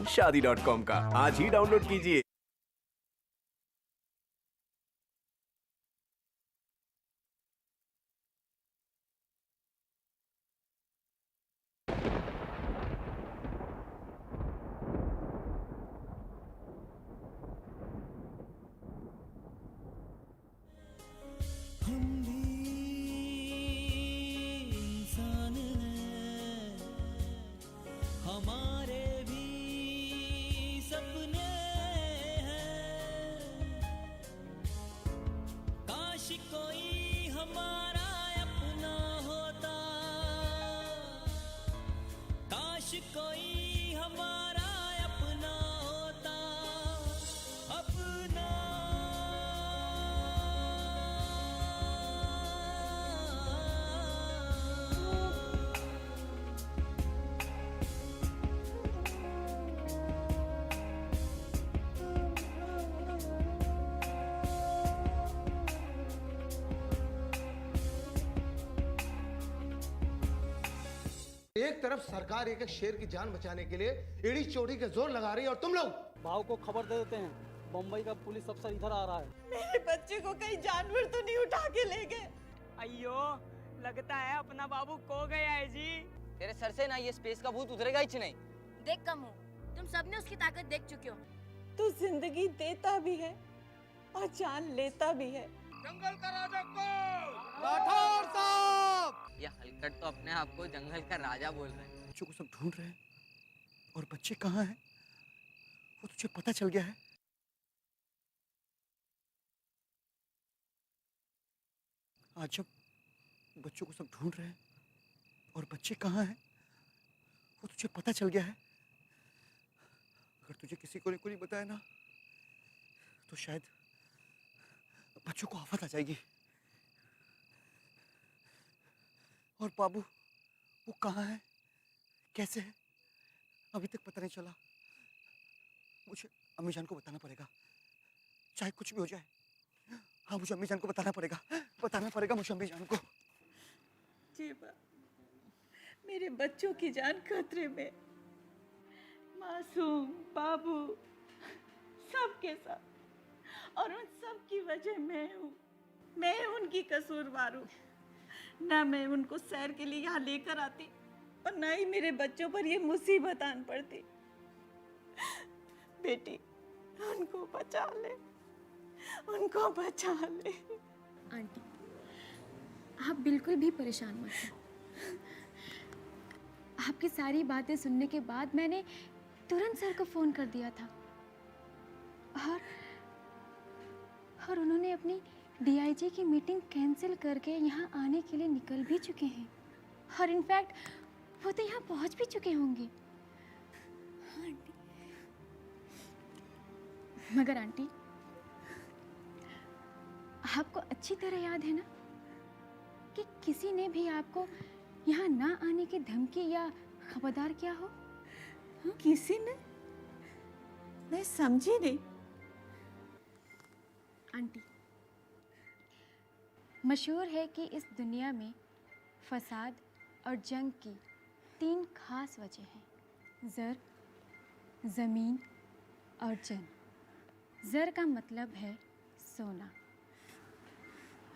शादी.com का आज ही डाउनलोड कीजिए। हम भी इंसान हैं, हमारे भी सपने हैं। काश कोई हमारा अपना होता, काश कोई हमारा अपना होता, अपना। एक तरफ सरकार एक शेर की जान बचाने के लिए एड़ी चोटी का जोर लगा रही है और तुम लोग भाव को खबर दे देते हैं, बम्बई का पुलिस अफसर इधर आ रहा है। मेरे बच्चे को कहीं जानवर तो नहीं उठा के ले गए? अयो, लगता है अपना बाबू खो गया है जी। तेरे सर से ना ये स्पेस का भूत उतरेगा ही नहीं। देख कमू, तुम सबने उसकी ताकत देख चुके हो। तू जिंदगी देता भी है और जान लेता भी है। जंगल का राजा कौन? राठौर साहब। ये हलकट तो अपने आप को जंगल का राजा बोल रहे हैं। बच्चों को सब ढूंढ रहे हैं और बच्चे कहाँ हैं वो तुझे पता चल गया है। आज जब बच्चों को सब ढूंढ रहे हैं और बच्चे कहाँ हैं वो तुझे पता चल गया है। अगर तुझे किसी को नहीं बताया ना तो शायद बच्चों को आफत आ जाएगी। और बाबू वो कहाँ है, कैसे है, अभी तक पता नहीं चला। मुझे अम्मी जान को बताना पड़ेगा, चाहे कुछ भी हो जाए। हाँ, मुझे अम्मी जान को बताना पड़ेगा मुझे अम्मी जान को। जीवा, मेरे बच्चों की जान खतरे में। मासूम बाबू सबके साथ, और उन सब की वजह मैं हूँ। मैं उनकी कसूरवार हूँ। ना मैं उनको सैर के लिए यहाँ लेकर आती और ना ही मेरे बच्चों पर ये मुसीबत आन पड़ती। बेटी, उनको बचा ले, उनको बचा ले। आंटी, आप बिल्कुल भी परेशान मत हो। आपकी सारी बातें सुनने के बाद मैंने तुरंत सर को फोन कर दिया था और उन्होंने अपनी डीआईजी की मीटिंग कैंसिल करके यहाँ आने के लिए निकल भी चुके हैं। और इनफैक्ट वो तो यहाँ पहुँच भी चुके होंगे। हाँ आंटी। मगर आंटी, आपको अच्छी तरह याद है ना कि किसी ने भी आपको यहाँ ना आने की धमकी या खबरदार किया हो? हाँ? किसी ने? मैं समझी नहीं। आंटी, मशहूर है कि इस दुनिया में फसाद और जंग की 3 खास वजह हैं: ज़र, ज़मीन और जन। ज़र का मतलब है सोना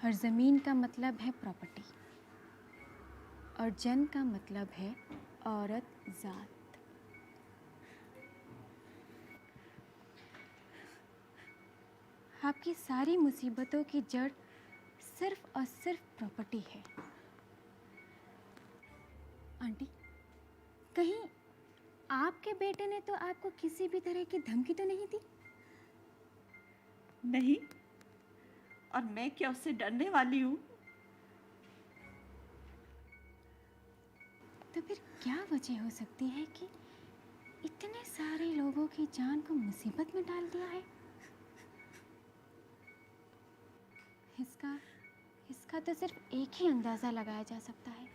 और ज़मीन का मतलब है प्रॉपर्टी और जन का मतलब है औरत ज़ात। आपकी सारी मुसीबतों की जड़ सिर्फ और सिर्फ प्रॉपर्टी है। आंटी, कहीं आपके बेटे ने तो आपको किसी भी तरह की धमकी तो नहीं दी? नहीं, और मैं क्या उससे डरने वाली हूँ? तो फिर क्या वजह हो सकती है कि इतने सारे लोगों की जान को मुसीबत में डाल दिया है? इसका तो सिर्फ एक ही अंदाज़ा लगाया जा सकता है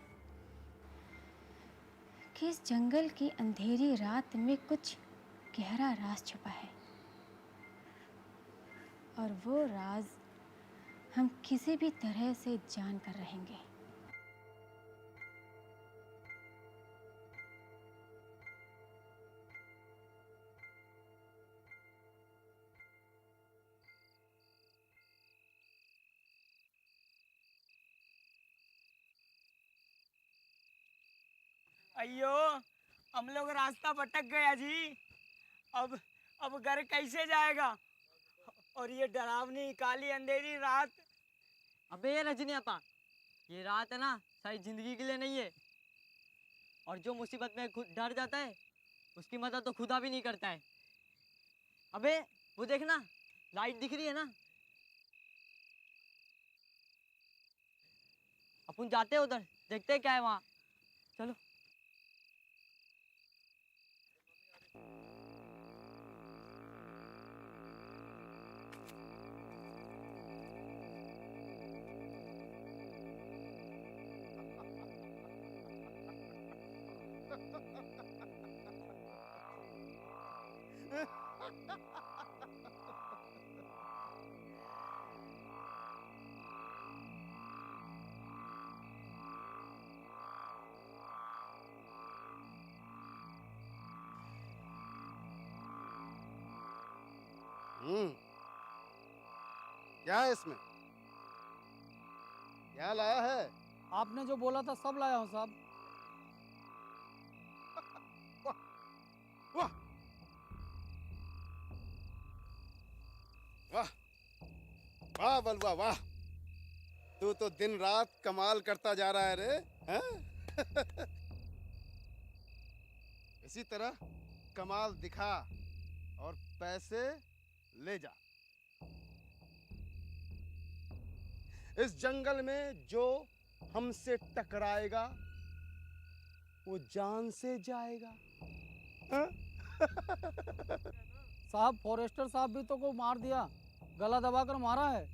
कि इस जंगल की अंधेरी रात में कुछ गहरा राज छुपा है और वो राज हम किसी भी तरह से जान कर रहेंगे। अयो हम लोग रास्ता भटक गया जी। अब घर कैसे जाएगा? और ये डरावनी काली अंधेरी रात। अबे ये रजनी अपा, ये रात है ना सारी जिंदगी के लिए नहीं है। और जो मुसीबत में खुद डर जाता है उसकी मदद तो खुदा भी नहीं करता है। अबे वो देखना, लाइट दिख रही है ना। अपन जाते हैं उधर, देखते हैं क्या है वहाँ। चलो। क्या है इसमें? क्या लाया है? आपने जो बोला था सब लाया हूँ साहब। वाह वाह वाह बलवा वाह, तू तो दिन रात कमाल करता जा रहा है रे, हैं? इसी तरह कमाल दिखा और पैसे ले जा। इस जंगल में जो हमसे टकराएगा वो जान से जाएगा। हाँ? साहब फॉरेस्टर साहब भी तो को मार दिया, गला दबाकर मारा है।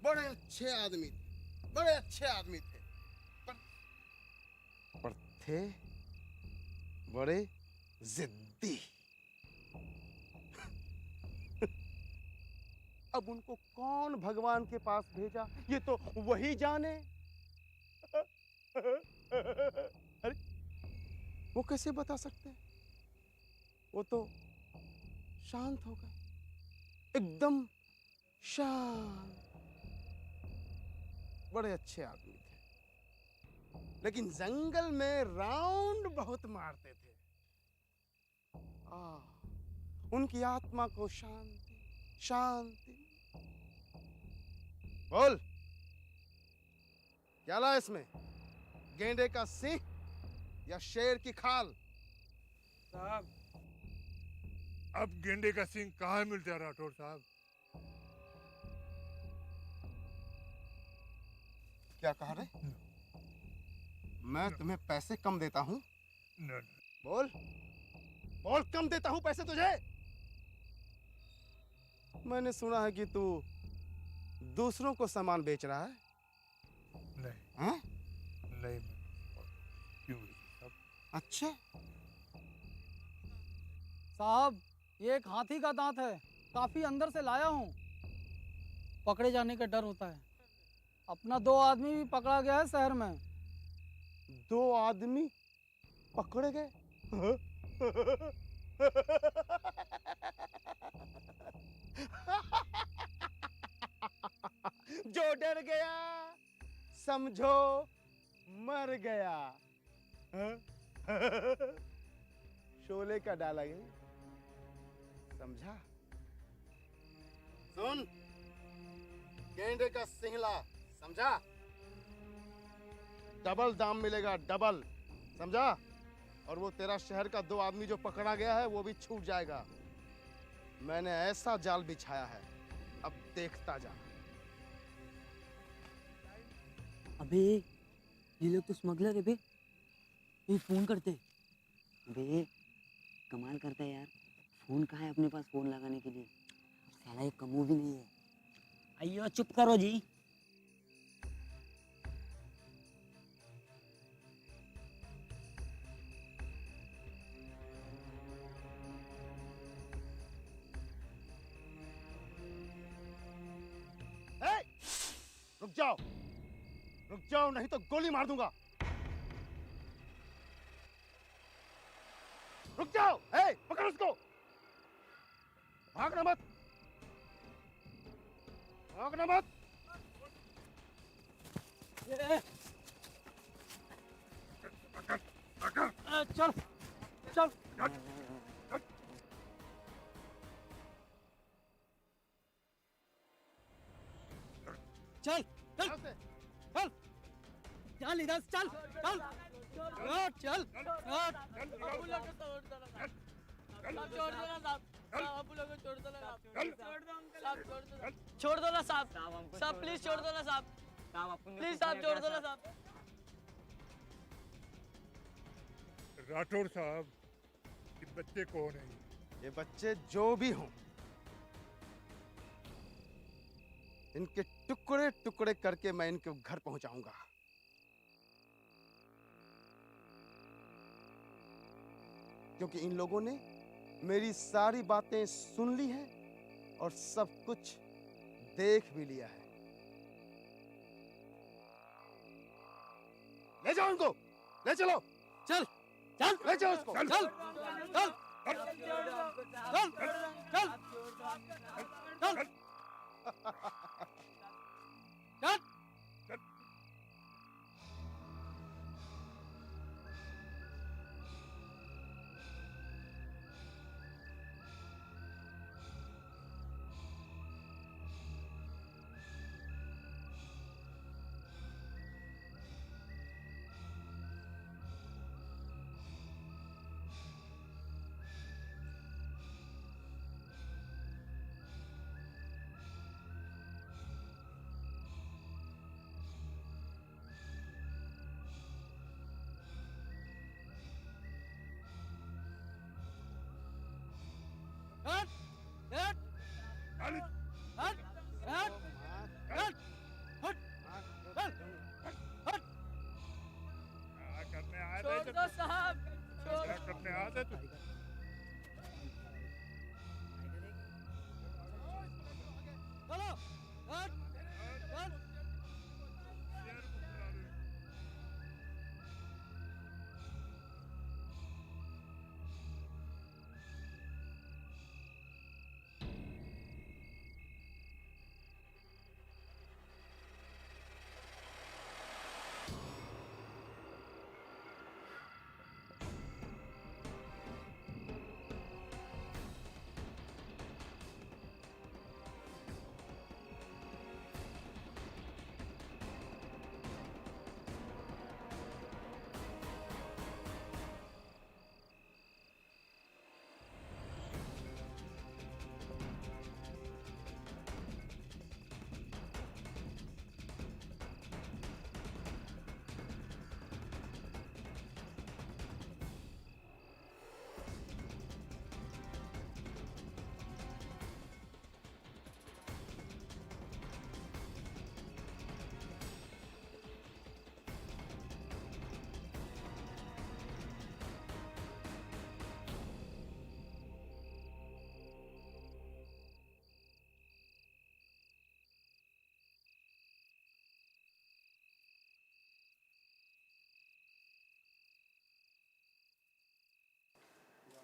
बड़े अच्छे आदमी थे, बड़े अच्छे आदमी थे, पर थे बड़े जिद्दी। अब उनको कौन भगवान के पास भेजा ये तो वही जाने। अरे वो कैसे बता सकते हैं? वो तो शांत हो गए, एकदम शांत। बड़े अच्छे आदमी थे, लेकिन जंगल में राउंड बहुत मारते थे। उनकी आत्मा को शांति शांति। बोल क्या ला इसमें? गेंडे का सिंह या शेर की खाल? साहब अब गेंडे का सिंह कहाँ मिलता है राठौर साहब? क्या कहा रे? मैं तुम्हें पैसे कम देता हूँ? बोल बोल, कम देता हूँ पैसे तुझे? मैंने सुना है कि तू दूसरों को सामान बेच रहा है। नहीं। हाँ? नहीं। क्यों साहब? अच्छा साहब ये एक हाथी का दांत है, काफी अंदर से लाया हूँ। पकड़े जाने का डर होता है। अपना 2 आदमी भी पकड़ा गया है शहर में। 2 आदमी पकड़े गए? जो डर गया समझो मर गया। शोले का डाला ये, समझा? सुन, गेंडे का सिंहला, समझा? डबल दाम मिलेगा, डबल, समझा? और वो तेरा शहर का 2 आदमी जो पकड़ा गया है वो भी छूट जाएगा। मैंने ऐसा जाल बिछाया है, अब देखता जा। अबे ये लोग तो स्मगलर है बे। ये फोन करते। अबे कमाल करता है यार, फोन कहाँ है अपने पास फोन लगाने के लिए? साला ये कमू भी नहीं है। अयो चुप करो जी। रुक जाओ नहीं तो गोली मार दूंगा। रुक जाओ, पकड़ उसको, भागना मत, भागना मत। चल चल चल चल यहाँ से। चल चल इधर से, चल चल चल छोड़ दो ना साहब, साहब प्लीज छोड़ दो ना साहब, प्लीज साहब छोड़ दो ना साहब। राठौर साहब, ये बच्चे कौन है? ये बच्चे जो भी हों, इनके टुकड़े टुकड़े करके मैं इनके घर पहुंचाऊंगा। क्योंकि इन लोगों ने मेरी सारी बातें सुन ली हैं और सब कुछ देख भी लिया है। ले जाओ इनको, ले चलो, चल चल ले जाओ उसको। चल चल चल चल चल चल क्या करने आया था? छोड़ दो साहब, क्या करने आया था तू? चलो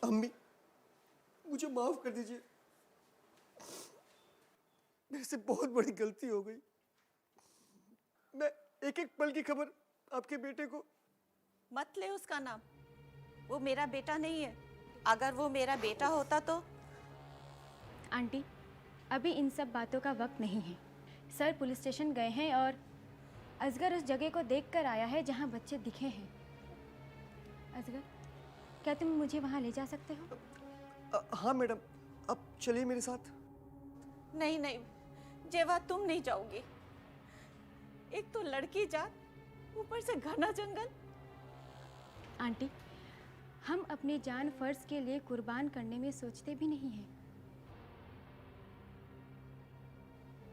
अम्मी, मुझे माफ कर दीजिए, मेरे से बहुत बड़ी गलती हो गई। मैं एक एक पल की खबर आपके बेटे को। मत ले उसका नाम, वो मेरा बेटा नहीं है। अगर वो मेरा बेटा होता तो। आंटी, अभी इन सब बातों का वक्त नहीं है। सर पुलिस स्टेशन गए हैं और असगर उस जगह को देखकर आया है जहां बच्चे दिखे हैं। असगर, क्या तुम मुझे वहां ले जा सकते हो? हाँ मैडम, आप चलिए मेरे साथ। नहीं नहीं जेवा, तुम नहीं जाओगी। एक तो लड़की जात, ऊपर से घना जंगल। आंटी, हम अपनी जान फर्ज के लिए कुर्बान करने में सोचते भी नहीं हैं।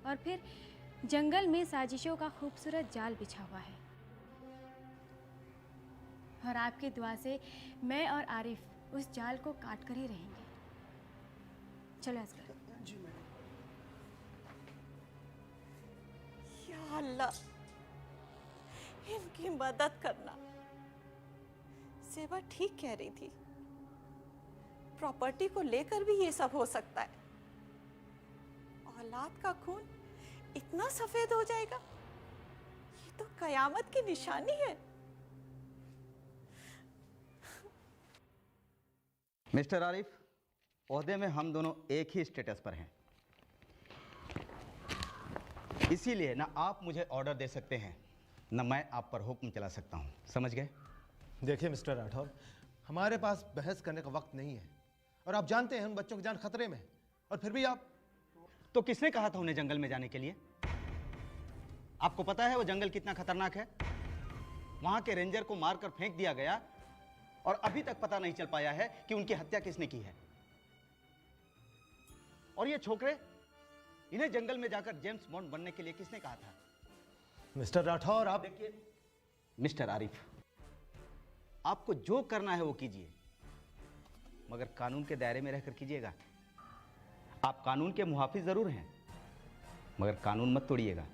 और फिर जंगल में साजिशों का खूबसूरत जाल बिछा हुआ है। और आपकी दुआ से मैं और आरिफ उस जाल को काट कर ही रहेंगे। चलो असगर। जी मैडम। या अल्लाह, इनकी मदद करना। सेवा ठीक कह रही थी, प्रॉपर्टी को लेकर भी ये सब हो सकता है। औलाद का खून इतना सफेद हो जाएगा, ये तो कयामत की निशानी है। मिस्टर आरिफ, ओहदे में हम दोनों एक ही स्टेटस पर हैं, इसीलिए ना आप मुझे ऑर्डर दे सकते हैं न मैं आप पर हुक्म चला सकता हूं, समझ गए? देखिए मिस्टर राठौर, हमारे पास बहस करने का वक्त नहीं है और आप जानते हैं उन बच्चों की जान खतरे में है, और फिर भी आप। तो किसने कहा था उन्हें जंगल में जाने के लिए? आपको पता है वो जंगल कितना खतरनाक है? वहां के रेंजर को मारकर फेंक दिया गया और अभी तक पता नहीं चल पाया है कि उनकी हत्या किसने की है। और ये छोकरे, इन्हें जंगल में जाकर जेम्स बॉन्ड बनने के लिए किसने कहा था? मिस्टर राठौर, आप देखिए मिस्टर आरिफ, आपको जो करना है वो कीजिए, मगर कानून के दायरे में रहकर कीजिएगा। आप कानून के मुहाफिज जरूर हैं, मगर कानून मत तोड़िएगा,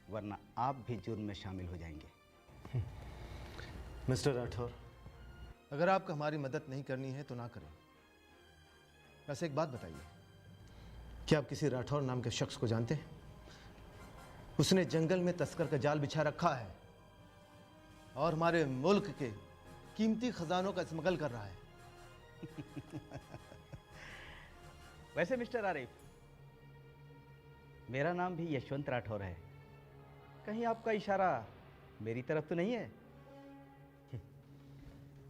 वरना आप भी जुर्म में शामिल हो जाएंगे। मिस्टर राठौर, अगर आपको हमारी मदद नहीं करनी है तो ना करें। वैसे एक बात बताइए, क्या आप किसी राठौर नाम के शख्स को जानते हैं? उसने जंगल में तस्कर का जाल बिछा रखा है और हमारे मुल्क के कीमती खजानों का स्मगल कर रहा है। वैसे मिस्टर आरिफ, मेरा नाम भी यशवंत राठौर है, कहीं आपका इशारा मेरी तरफ तो नहीं है?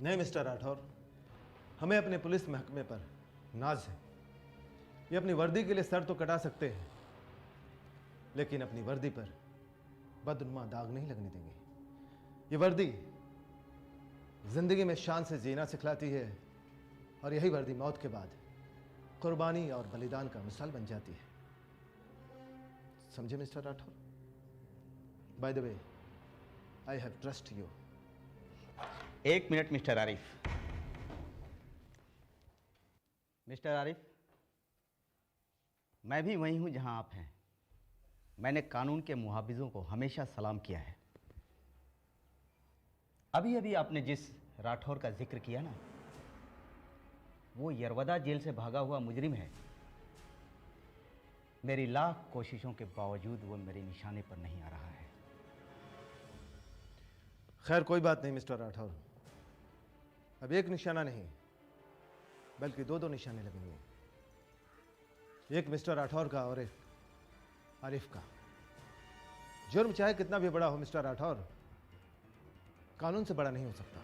नहीं मिस्टर राठौर, हमें अपने पुलिस महकमे पर नाज है। ये अपनी वर्दी के लिए सर तो कटा सकते हैं, लेकिन अपनी वर्दी पर बदनुमा दाग नहीं लगने देंगे। ये वर्दी जिंदगी में शान से जीना सिखलाती है, और यही वर्दी मौत के बाद कुर्बानी और बलिदान का मिसाल बन जाती है। समझे mister Rathore? By the way, I have trust you. एक minute mister Arif. Mister Arif, मैं भी वही हूं जहां आप हैं। मैंने कानून के मुहाफिजों को हमेशा सलाम किया है। अभी अभी आपने जिस राठौर का जिक्र किया ना, वो यरवदा जेल से भागा हुआ मुजरिम है। मेरी लाख कोशिशों के बावजूद वो मेरे निशाने पर नहीं आ रहा है। खैर कोई बात नहीं मिस्टर राठौर, अब एक निशाना नहीं बल्कि दो निशाने लगेंगे, एक मिस्टर राठौर का और एक आरिफ का। जुर्म चाहे कितना भी बड़ा हो मिस्टर राठौर, कानून से बड़ा नहीं हो सकता।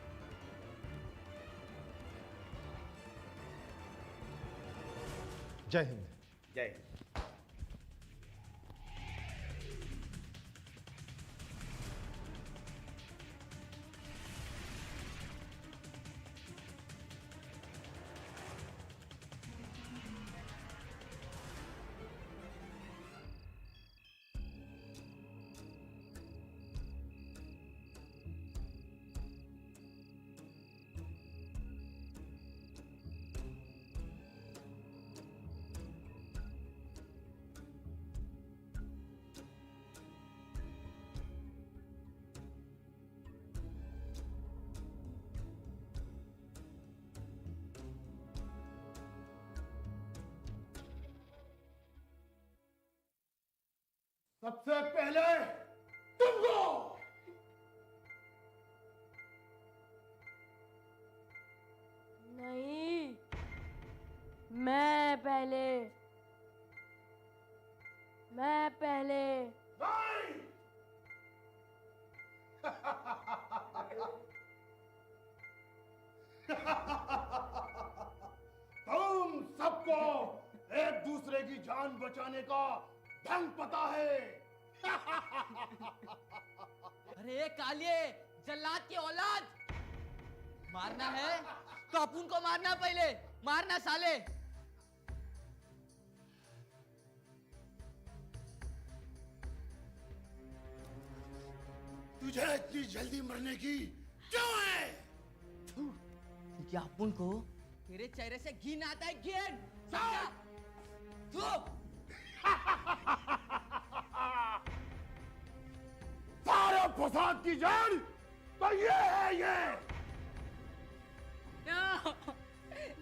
जय हिंद। जय हिंद। सबसे पहले तुमको। नहीं, मैं पहले। तुम सबको एक दूसरे की जान बचाने का ढंग पता है। अरे कालिए, जल्लाद की औलाद, मारना है तो अपन को मारना, पहले मारना साले। तुझे इतनी जल्दी मरने की क्यों है? क्योंकि अपन को तेरे चेहरे से घिन आता है, घिन। समझा? सारे फसाद की जड़ तो ये है, ये।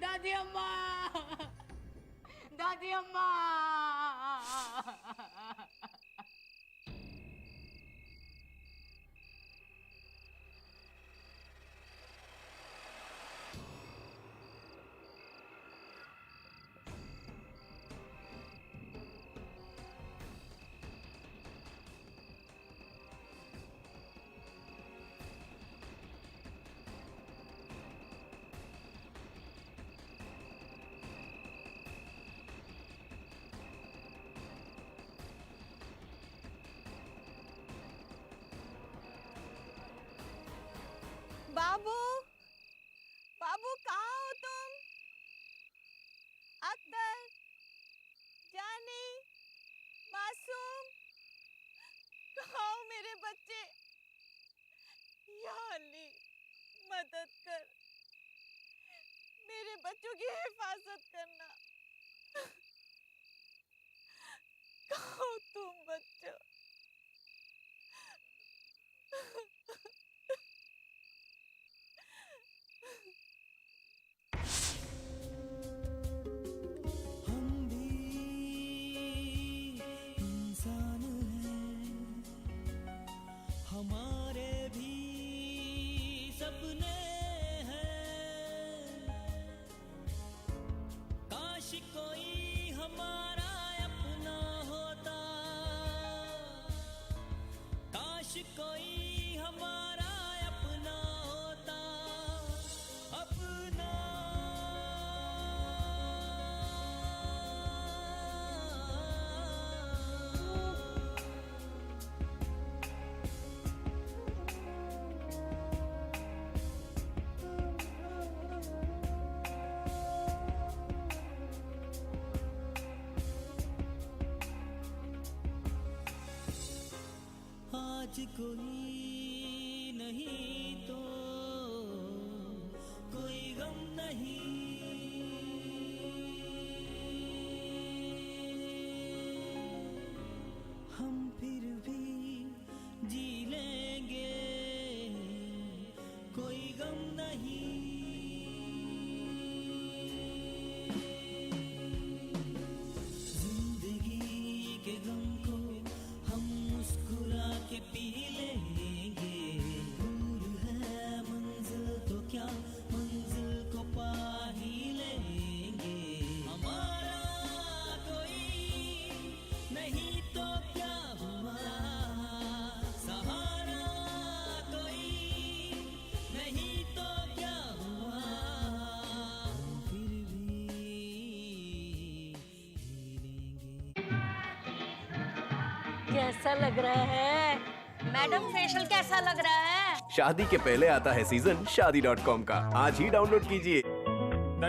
दादी अम्मा, दादी अम्मा। अली मदद कर, मेरे बच्चों की हिफाजत करना। कहो तुम बच्चों। हम भी इंसान हैं, हमारे भी सपने हैं। काश कोई हमारा अपना होता, काश कोई हमारा अपना होता, अपना। आज कोई नहीं तो कोई गम नहीं, हम फिर भी जी लेंगे, कोई गम नहीं। जिंदगी के गम को हम मुस्कुरा के पी लेंगे। दूर है मंजिल तो क्या, मंजिल को पा ही लेंगे। हमारा कोई नहीं तो क्या हुआ, सहारा कोई नहीं तो क्या हुआ, हम फिर भी जी लेंगे। कैसा लग रहा है मैडम? फेशियल कैसा लग रहा है? शादी के पहले आता है सीजन शादी.com का, आज ही डाउनलोड कीजिए।